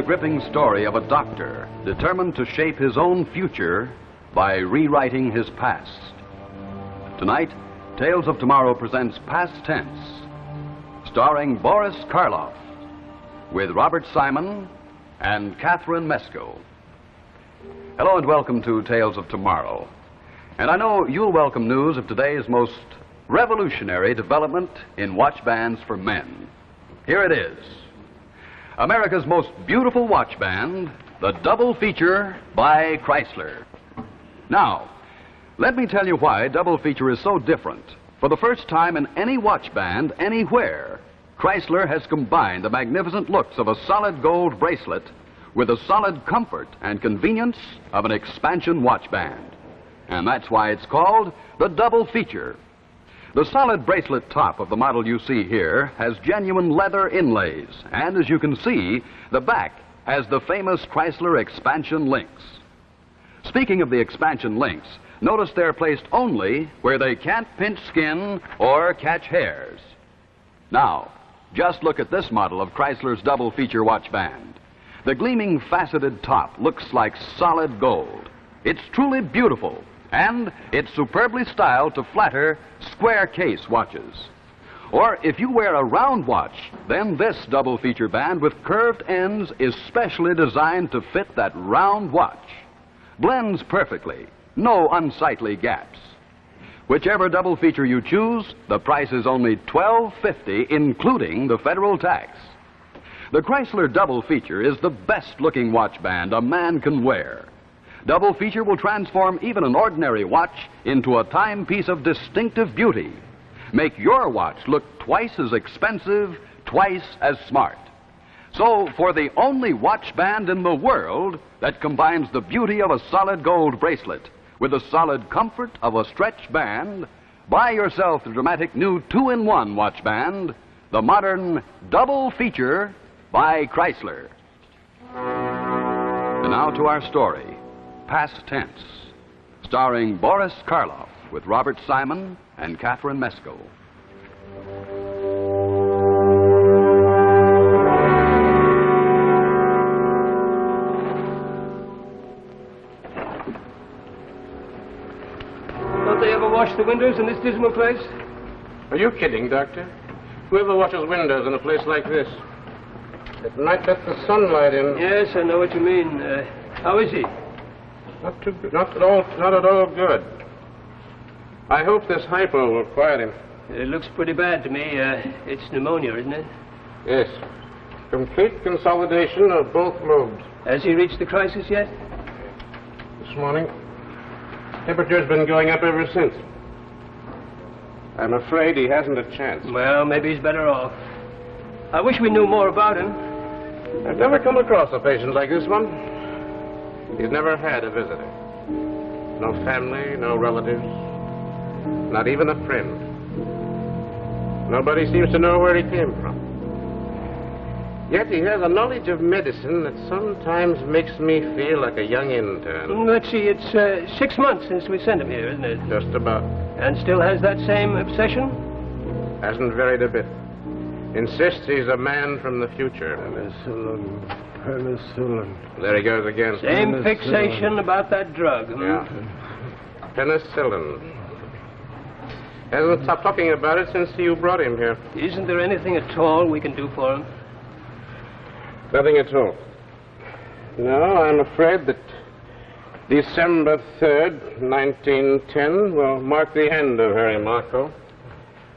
gripping story of a doctor determined to shape his own future by rewriting his past. Tonight, Tales of Tomorrow presents Past Tense, starring Boris Karloff, with Robert Simon and Catherine Mesco. Hello and welcome to Tales of Tomorrow. And I know you'll welcome news of today's most revolutionary development in watch bands for men. Here it is. America's most beautiful watch band, the double feature by Chrysler. Now, let me tell you why double feature is so different. For the first time in any watch band anywhere, Chrysler has combined the magnificent looks of a solid gold bracelet with the solid comfort and convenience of an expansion watch band. And that's why it's called the double feature. The solid bracelet top of the model you see here has genuine leather inlays, and as you can see, the back has the famous Chrysler expansion links. Speaking of the expansion links, notice they're placed only where they can't pinch skin or catch hairs. Now, just look at this model of Chrysler's double feature watch band. The gleaming faceted top looks like solid gold. It's truly beautiful, and it's superbly styled to flatter square case watches. Or if you wear a round watch, then this double feature band with curved ends is specially designed to fit that round watch. Blends perfectly, no unsightly gaps. Whichever double feature you choose, the price is only $12.50, including the federal tax. The Chrysler double feature is the best looking watch band a man can wear. Double feature will transform even an ordinary watch into a timepiece of distinctive beauty. Make your watch look twice as expensive, twice as smart. So, for the only watch band in the world that combines the beauty of a solid gold bracelet with the solid comfort of a stretch band, buy yourself the dramatic new 2-in-1 watch band, the modern double feature by Chrysler. And now to our story. Past Tense, starring Boris Karloff with Robert Simon and Catherine Mesco. Don't they ever wash the windows in this dismal place? Are you kidding, Doctor? Whoever washes windows in a place like this? It might let the sunlight in. Yes, I know what you mean. How is he? Not too good. Not at all good. I hope this hypo will quiet him. It looks pretty bad to me. It's pneumonia, isn't it? Yes. Complete consolidation of both lobes. Has he reached the crisis yet? This morning. Temperature's been going up ever since. I'm afraid he hasn't a chance. Well, maybe he's better off. I wish we knew more about him. I've never come across a patient like this one. He's never had a visitor. No family, no relatives, not even a friend. Nobody seems to know where he came from. Yet he has a knowledge of medicine that sometimes makes me feel like a young intern. Let's see, it's 6 months since we sent him here, isn't it? Just about. And still has that same obsession? Hasn't varied a bit. Insists he's a man from the future. Penicillin. There he goes again. Same fixation about that drug. Yeah. Penicillin. Hasn't stopped talking about it since you brought him here. Isn't there anything at all we can do for him? Nothing at all. No, I'm afraid that December 3rd, 1910 will mark the end of Harry Marco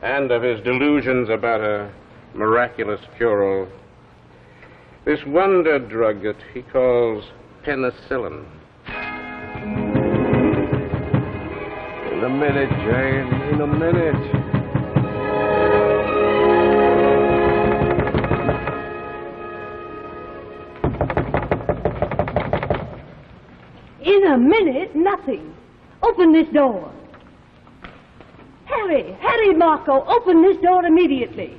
and of his delusions about a miraculous cure-all. This wonder drug that he calls penicillin. In a minute, Jane. In a minute. In a minute, nothing. Open this door. Harry Marco, open this door immediately.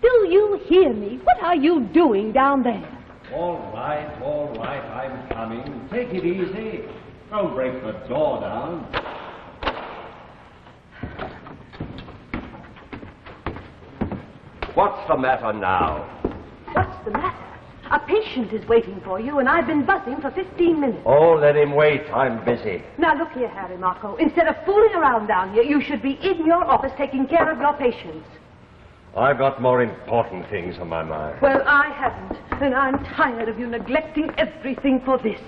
Do you hear me? What are you doing down there? All right, I'm coming. Take it easy. Don't break the door down. What's the matter now? What's the matter? A patient is waiting for you, and I've been buzzing for 15 minutes. Oh, let him wait. I'm busy. Now, look here, Harry Marco. Instead of fooling around down here, you should be in your office taking care of your patients. I've got more important things on my mind. Well, I haven't, and I'm tired of you neglecting everything for this.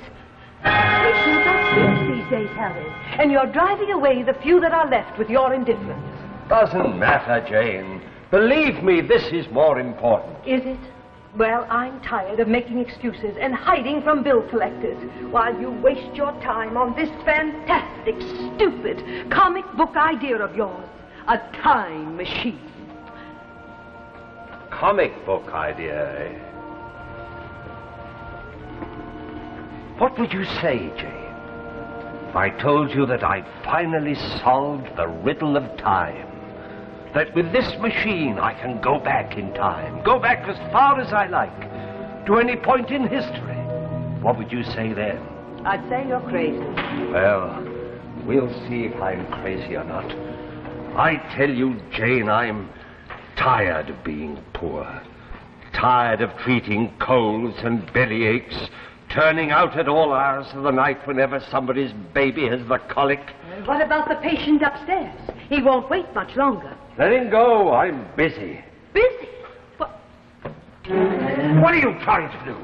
Patients are scarce these days, Harry, and you're driving away the few that are left with your indifference. Doesn't matter, Jane. Believe me, this is more important. Is it? Well, I'm tired of making excuses and hiding from bill collectors while you waste your time on this fantastic, stupid comic book idea of yours. A time machine. Comic book idea, eh? What would you say, Jane, if I told you that I'd finally solved the riddle of time? That with this machine I can go back in time, go back as far as I like, to any point in history. What would you say then? I'd say you're crazy. Well, we'll see if I'm crazy or not. I tell you, Jane, I'm tired of being poor. Tired of treating colds and bellyaches, turning out at all hours of the night whenever somebody's baby has the colic. What about the patient upstairs? He won't wait much longer. Let him go. I'm busy. Busy? What? What are you trying to do?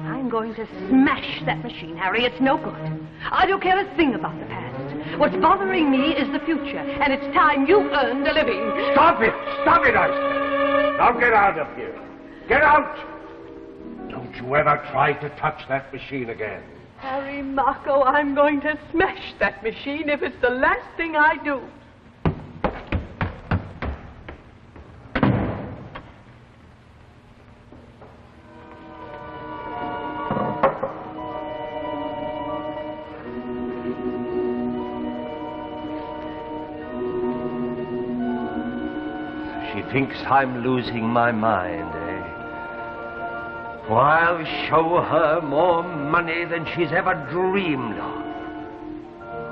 I'm going to smash that machine, Harry. It's no good. I don't care a thing about the past. What's bothering me is the future, and it's time you earned a living. Stop it! Stop it, I say! Now get out of here. Get out! Don't you ever try to touch that machine again. Harry Marco, I'm going to smash that machine if it's the last thing I do. She thinks I'm losing my mind, eh? Well, I'll show her more money than she's ever dreamed of.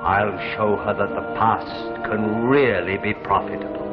I'll show her that the past can really be profitable.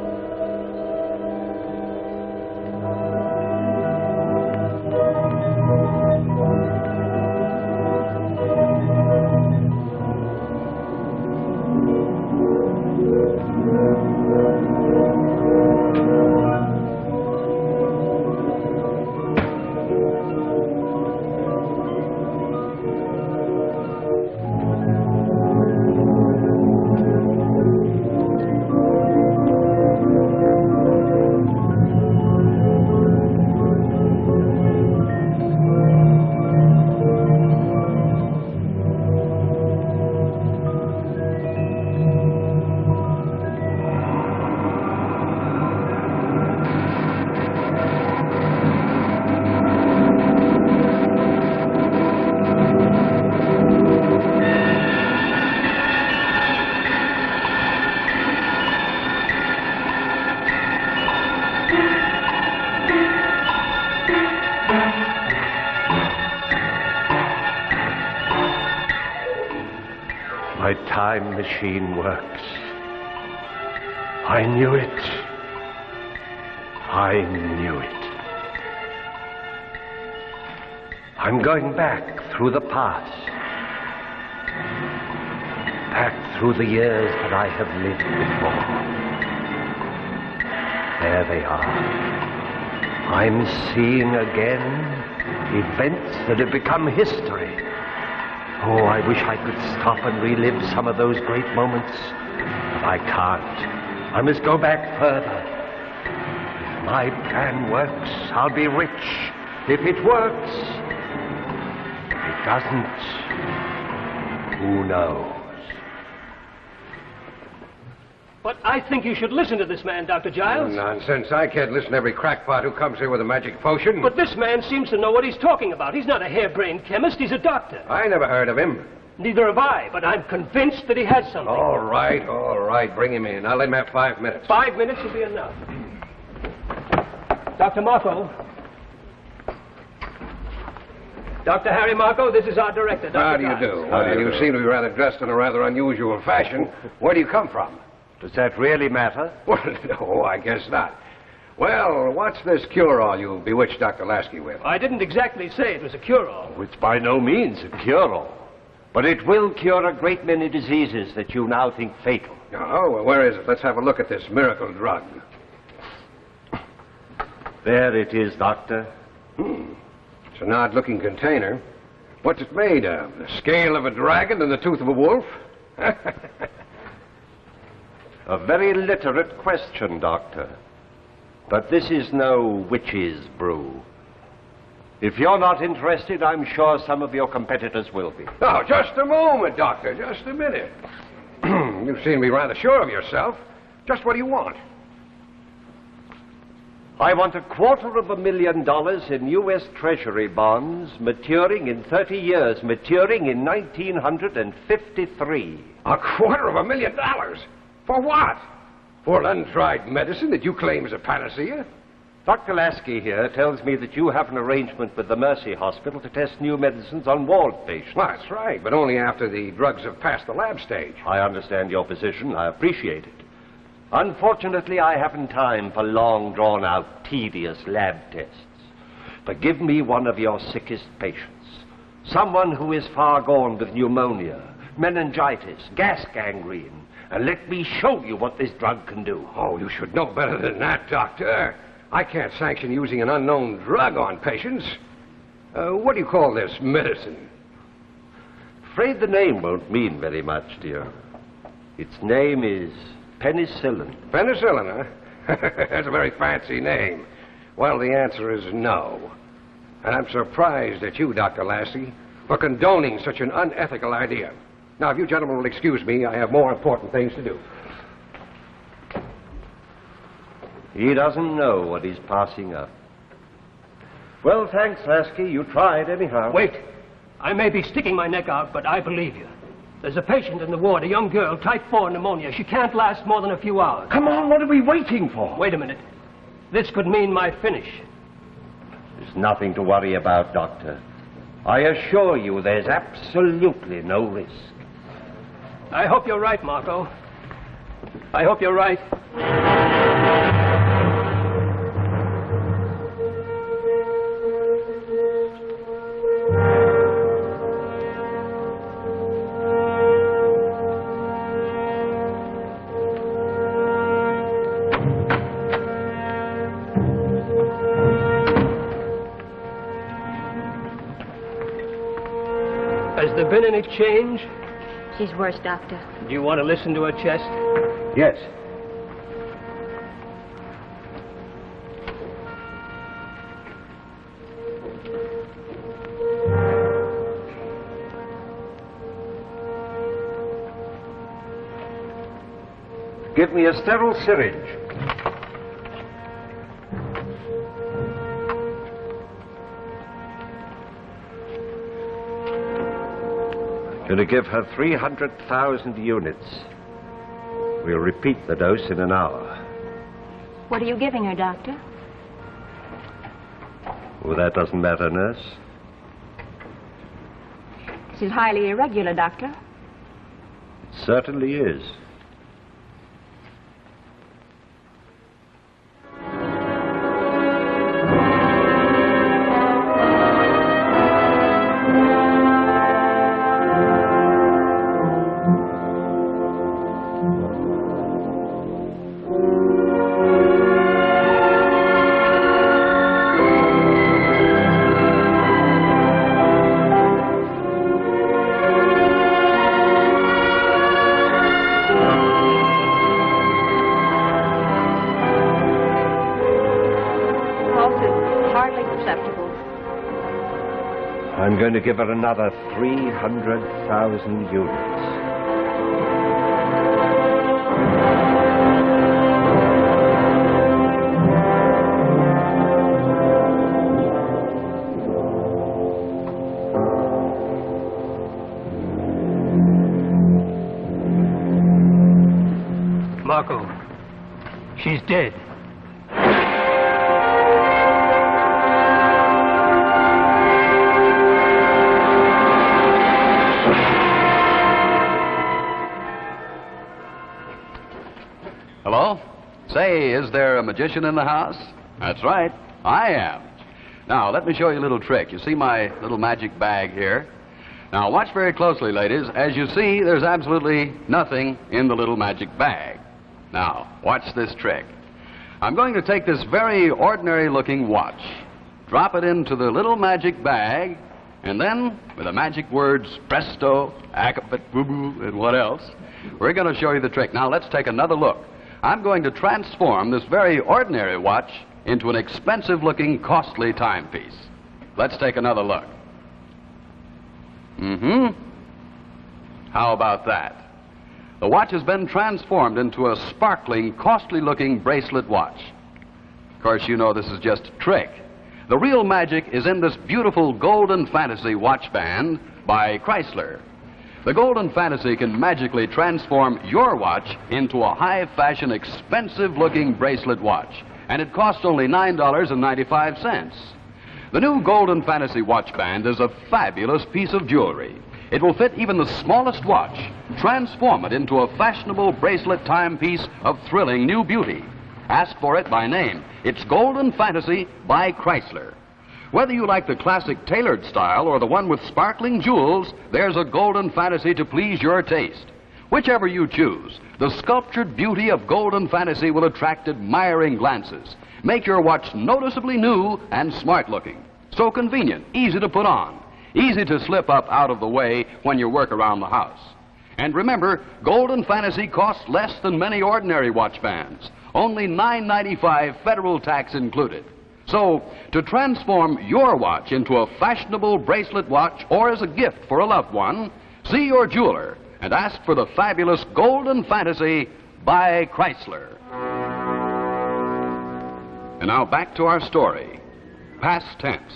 My time machine works. I knew it. I knew it. I'm going back through the past. Back through the years that I have lived before. There they are. I'm seeing again events that have become history. Oh, I wish I could stop and relive some of those great moments. But I can't. I must go back further. If my plan works, I'll be rich. If it works. If it doesn't, who knows? But I think you should listen to this man, Dr. Giles. Nonsense. I can't listen to every crackpot who comes here with a magic potion. But this man seems to know what he's talking about. He's not a harebrained chemist. He's a doctor. I never heard of him. Neither have I, but I'm convinced that he has something. All right. Bring him in. I'll let him have 5 minutes. 5 minutes will be enough. Dr. Marco. Dr. Harry Marco, this is our director, Dr. How do you Giles. do? You seem to be rather dressed in a rather unusual fashion. Where do you come from? Does that really matter? Well, no, I guess not. Well, what's this cure-all you bewitched Dr. Lasky with? I didn't exactly say it was a cure-all. It's by no means a cure-all. But it will cure a great many diseases that you now think fatal. Oh, well, where is it? Let's have a look at this miracle drug. There it is, Doctor. It's an odd-looking container. What's it made of? The scale of a dragon and the tooth of a wolf? A very literate question, Doctor. But this is no witch's brew. If you're not interested, I'm sure some of your competitors will be. Oh, just a moment, Doctor. Just a minute. You seem to be rather sure of yourself. Just what do you want? I want $250,000 in U.S. Treasury bonds maturing in 30 years, maturing in 1953. $250,000? For what? For an untried medicine that you claim is a panacea? Dr. Lasky here tells me that you have an arrangement with the Mercy Hospital to test new medicines on ward patients. Well, that's right, but only after the drugs have passed the lab stage. I understand your position. I appreciate it. Unfortunately, I haven't time for long, drawn-out, tedious lab tests. But give me one of your sickest patients. Someone who is far gone with pneumonia, meningitis, gas gangrene, and let me show you what this drug can do. Oh, you should know better than that, Doctor. I can't sanction using an unknown drug on patients. What do you call this medicine? Afraid the name won't mean very much, dear. Its name is penicillin. Penicillin, huh? That's a very fancy name. Well, the answer is no. And I'm surprised at you, Dr. Lassie, for condoning such an unethical idea. Now, if you gentlemen will excuse me, I have more important things to do. He doesn't know what he's passing up. Well, thanks, Lasky. You tried anyhow. Wait. I may be sticking my neck out, but I believe you. There's a patient in the ward, a young girl, type 4 pneumonia. She can't last more than a few hours. Come on, what are we waiting for? Wait a minute. This could mean my finish. There's nothing to worry about, Doctor. I assure you there's absolutely no risk. I hope you're right, Marco. I hope you're right. Has there been any change? She's worse, Doctor. Do you want to listen to her chest? Yes. Give me a sterile syringe. Going to give her 300,000 units. We'll repeat the dose in an hour. What are you giving her, Doctor? Oh, that doesn't matter, nurse. This is highly irregular, Doctor. It certainly is. I'm going to give her another 300,000 units. Marco, she's dead. Hello? Say, is there a magician in the house? That's right, I am. Now, let me show you a little trick. You see my little magic bag here? Now, watch very closely, ladies. As you see, there's absolutely nothing in the little magic bag. Now, watch this trick. I'm going to take this very ordinary-looking watch, drop it into the little magic bag, and then, with the magic words, presto, acapit, boo-boo, and what else, we're going to show you the trick. Now, let's take another look. I'm going to transform this very ordinary watch into an expensive-looking, costly timepiece. Let's take another look. How about that? The watch has been transformed into a sparkling, costly-looking bracelet watch. Of course, you know this is just a trick. The real magic is in this beautiful Golden Fantasy watch band by Chrysler. The Golden Fantasy can magically transform your watch into a high-fashion, expensive-looking bracelet watch, and it costs only $9.95. The new Golden Fantasy watch band is a fabulous piece of jewelry. It will fit even the smallest watch, transform it into a fashionable bracelet timepiece of thrilling new beauty. Ask for it by name. It's Golden Fantasy by Chrysler. Whether you like the classic tailored style or the one with sparkling jewels, there's a Golden Fantasy to please your taste. Whichever you choose, the sculptured beauty of Golden Fantasy will attract admiring glances. Make your watch noticeably new and smart-looking. So convenient, easy to put on, easy to slip up out of the way when you work around the house. And remember, Golden Fantasy costs less than many ordinary watch bands. Only $9.95 federal tax included. So, to transform your watch into a fashionable bracelet watch or as a gift for a loved one, see your jeweler and ask for the fabulous Golden Fantasy by Chrysler. And now back to our story, Past Tense,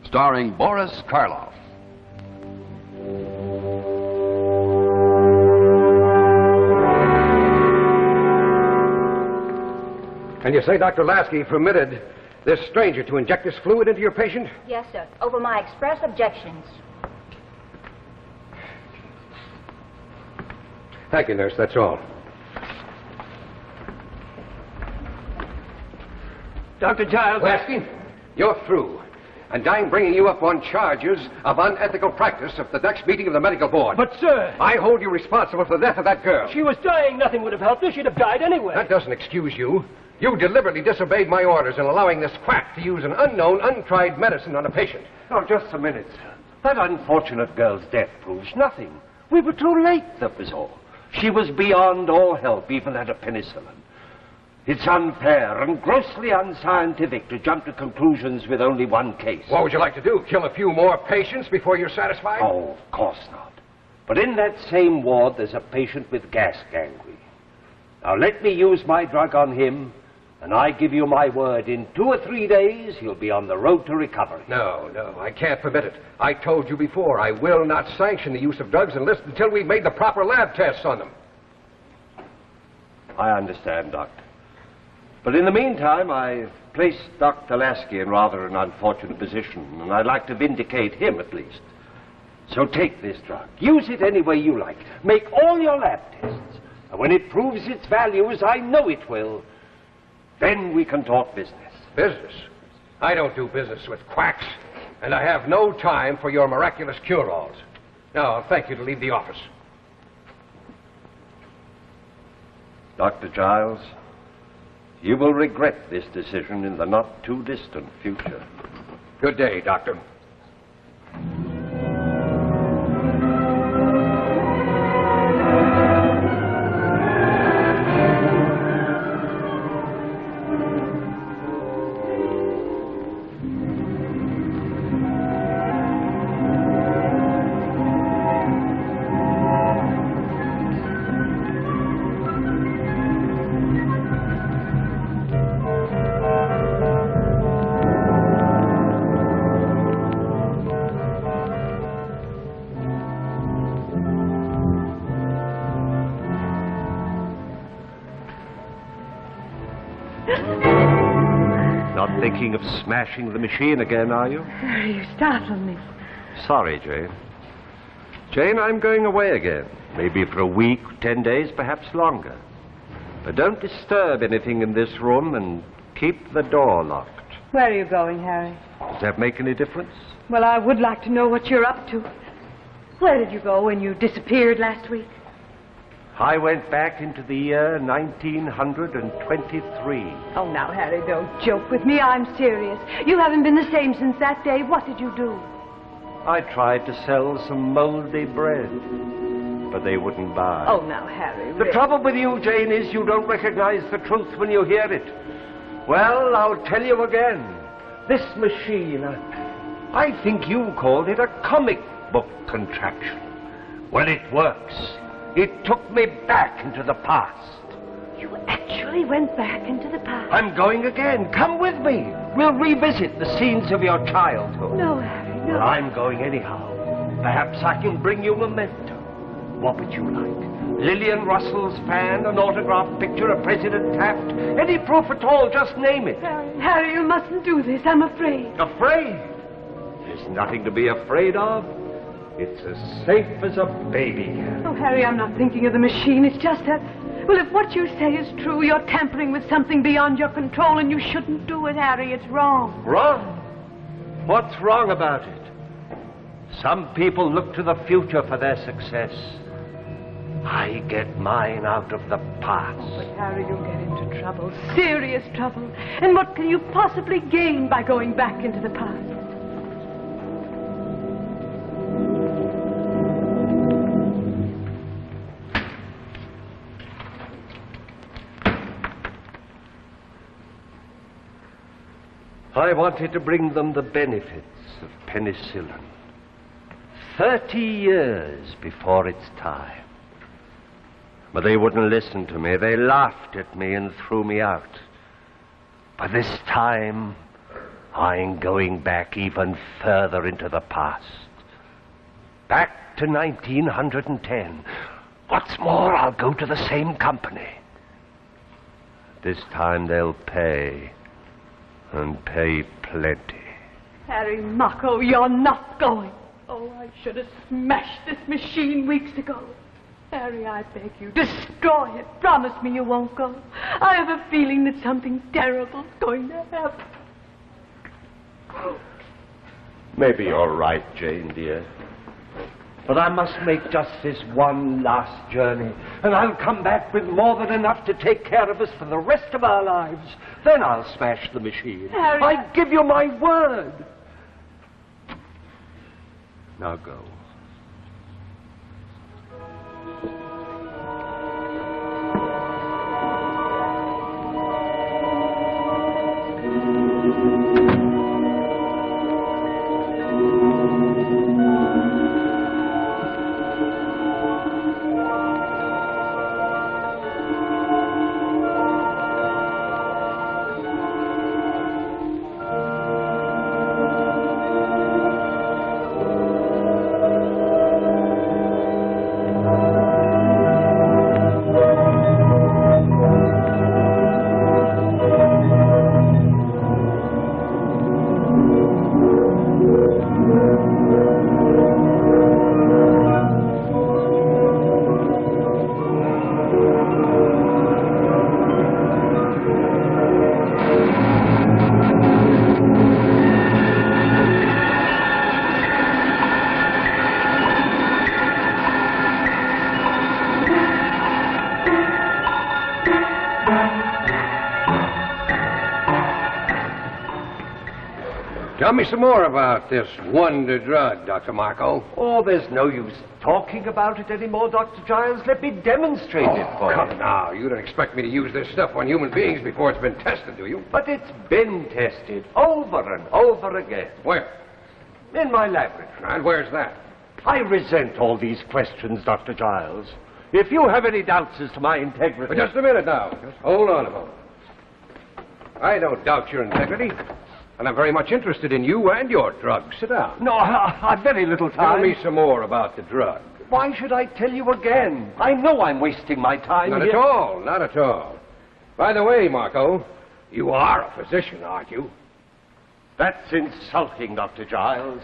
starring Boris Karloff. And you say Dr. Lasky permitted this stranger to inject this fluid into your patient? Yes, sir. Over my express objections. Thank you, nurse. That's all. Dr. Giles... Lasky, you're through. And I'm bringing you up on charges of unethical practice at the next meeting of the medical board. But, sir... I hold you responsible for the death of that girl. She was dying. Nothing would have helped her. She'd have died anyway. That doesn't excuse you. You deliberately disobeyed my orders in allowing this quack to use an unknown, untried medicine on a patient. Oh, just a minute, sir. That unfortunate girl's death proves nothing. We were too late, that was all. She was beyond all help, even at a penicillin. It's unfair and grossly unscientific to jump to conclusions with only one case. What would you like to do? Kill a few more patients before you're satisfied? Oh, of course not. But in that same ward, there's a patient with gas gangrene. Now, let me use my drug on him, and I give you my word, in 2 or 3 days, he'll be on the road to recovery. No, I can't permit it. I told you before, I will not sanction the use of drugs until we've made the proper lab tests on them. I understand, Doctor. But in the meantime, I've placed Dr. Lasky in rather an unfortunate position, and I'd like to vindicate him at least. So take this drug. Use it any way you like. Make all your lab tests. And when it proves its value, as I know it will, then we can talk business. Business? I don't do business with quacks, and I have no time for your miraculous cure-alls. Now, I'll thank you to leave the office. Dr. Giles, you will regret this decision in the not-too-distant future. Good day, Doctor. Not thinking of smashing the machine again, are you? You startled me. Sorry, Jane. Jane, I'm going away again. Maybe for a week, 10 days, perhaps longer. But don't disturb anything in this room and keep the door locked. Where are you going, Harry? Does that make any difference? Well, I would like to know what you're up to. Where did you go when you disappeared last week? I went back into the year 1923. Oh, now, Harry, don't joke with me. I'm serious. You haven't been the same since that day. What did you do? I tried to sell some moldy bread, but they wouldn't buy. Oh, now, Harry. The trouble with you, Jane, is you don't recognize the truth when you hear it. Well, I'll tell you again. This machine, I think you called it a comic book contraption. Well, it works. It took me back into the past. You actually went back into the past? I'm going again. Come with me. We'll revisit the scenes of your childhood. No, Harry, no. Well, I'm going anyhow. Perhaps I can bring you a memento. What would you like? Lillian Russell's fan, an autographed picture of President Taft? Any proof at all, just name it. Harry, you mustn't do this. I'm afraid. Afraid? There's nothing to be afraid of. It's as safe as a baby. Oh, Harry, I'm not thinking of the machine. It's just that, well, if what you say is true, you're tampering with something beyond your control, and you shouldn't do it, Harry. It's wrong. Wrong? What's wrong about it? Some people look to the future for their success. I get mine out of the past. Oh, but Harry, you'll get into trouble. Serious trouble. And what can you possibly gain by going back into the past? I wanted to bring them the benefits of penicillin. 30 years before its time. But they wouldn't listen to me. They laughed at me and threw me out. But this time, I'm going back even further into the past. Back to 1910. What's more, I'll go to the same company. This time they'll pay. And pay plenty. Harry Mocko, you're not going. Oh, I should have smashed this machine weeks ago. Harry, I beg you, destroy it. Promise me you won't go. I have a feeling that something terrible's going to happen. Maybe you're right, Jane, dear. But I must make just this one last journey, and I'll come back with more than enough to take care of us for the rest of our lives. Then I'll smash the machine. Harry, I give you my word. Now go. Tell me some more about this wonder drug, Dr. Marco. Oh, there's no use talking about it anymore, Dr. Giles. Let me demonstrate it for Come you. now, you don't expect me to use this stuff on human beings before it's been tested, do you? But it's been tested over and over again. Where? In my laboratory. And where's that? I resent all these questions, Dr. Giles. If you have any doubts as to my integrity... But just a minute now. Just hold on a moment. I don't doubt your integrity. And I'm very much interested in you and your drug. Sit down. No, I've very little time. Tell me some more about the drug. Why should I tell you again? I know I'm wasting my time Not here. at all, not at all. By the way, Marco, you are a physician, aren't you? That's insulting, Dr. Giles.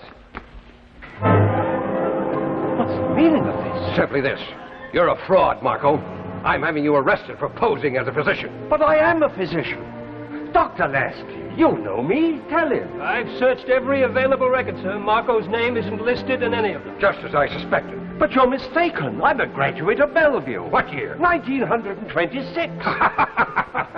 What's the meaning of this? Simply this. You're a fraud, Marco. I'm having you arrested for posing as a physician. But I am a physician. Dr. Lasky, you know me. Tell him. I've searched every available record, sir. Marco's name isn't listed in any of them. Just as I suspected. But you're mistaken. I'm a graduate of Bellevue. What year? 1926.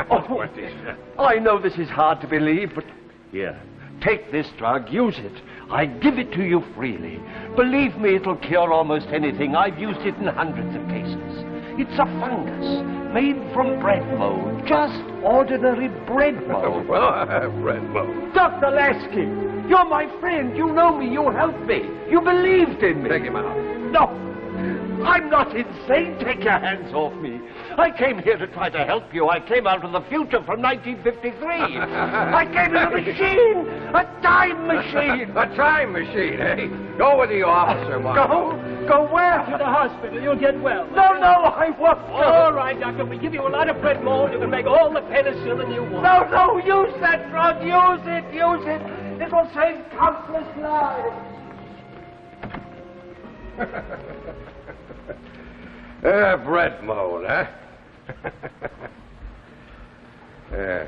Oh, I know this is hard to believe, but here, take this drug, use it. I give it to you freely. Believe me, it'll cure almost anything. I've used it in hundreds of cases. It's a fungus made from bread mold, just ordinary bread mold. Well, I have bread mold. Dr. Lasky, you're my friend. You know me. You helped me. You believed in me. Take him out. No, I'm not insane. Take your hands off me. I came here to try to help you. I came out of the future from 1953. I came in a machine, a time machine. A time machine, eh? Go with the officer, Marco. Go where? To the hospital. You'll get well. No, I won't. All right, Doctor. We give you a lot of bread mold. You can make all the penicillin you want. No, use that drug. Use it. It will save countless lives. Bread mold, huh? Yeah.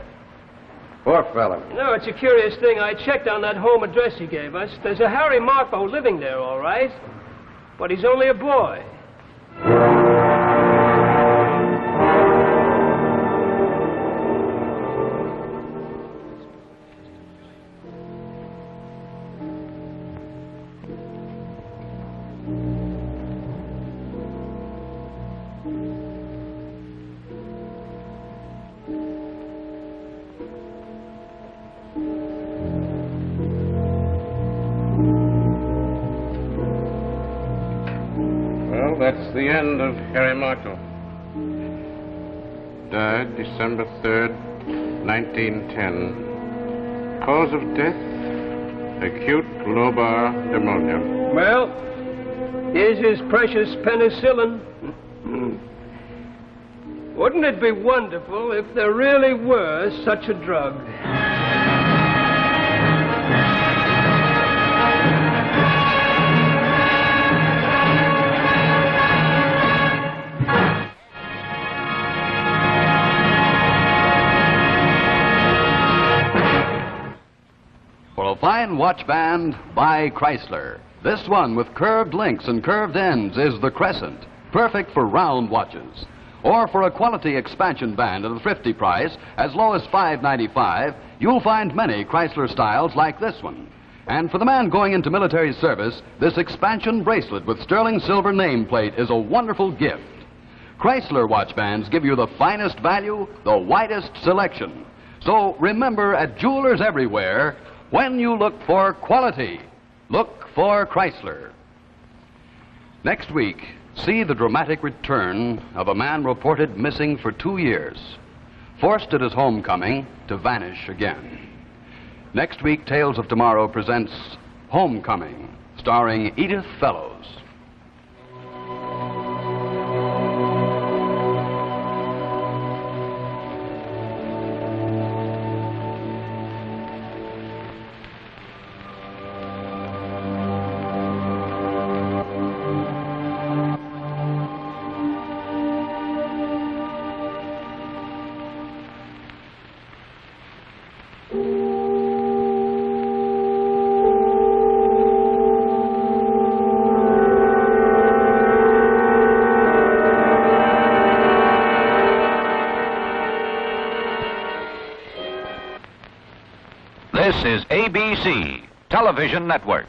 Poor fella. No, it's a curious thing. I checked on that home address he gave us. There's a Harry Marco living there, all right. But he's only a boy. That's the end of Harry Marco. Died December 3rd, 1910. Cause of death, acute lobar pneumonia. Well, here's his precious penicillin. Wouldn't it be wonderful if there really were such a drug? Fine watch band by Chrysler. This one with curved links and curved ends is the Crescent, perfect for round watches. Or for a quality expansion band at a thrifty price, as low as $5.95, you'll find many Chrysler styles like this one. And for the man going into military service, this expansion bracelet with sterling silver nameplate is a wonderful gift. Chrysler watch bands give you the finest value, the widest selection. So remember, at jewelers everywhere, when you look for quality, look for Chrysler. Next week, see the dramatic return of a man reported missing for 2 years, forced at his homecoming to vanish again. Next week, Tales of Tomorrow presents Homecoming, starring Edith Fellows. This is ABC Television Network.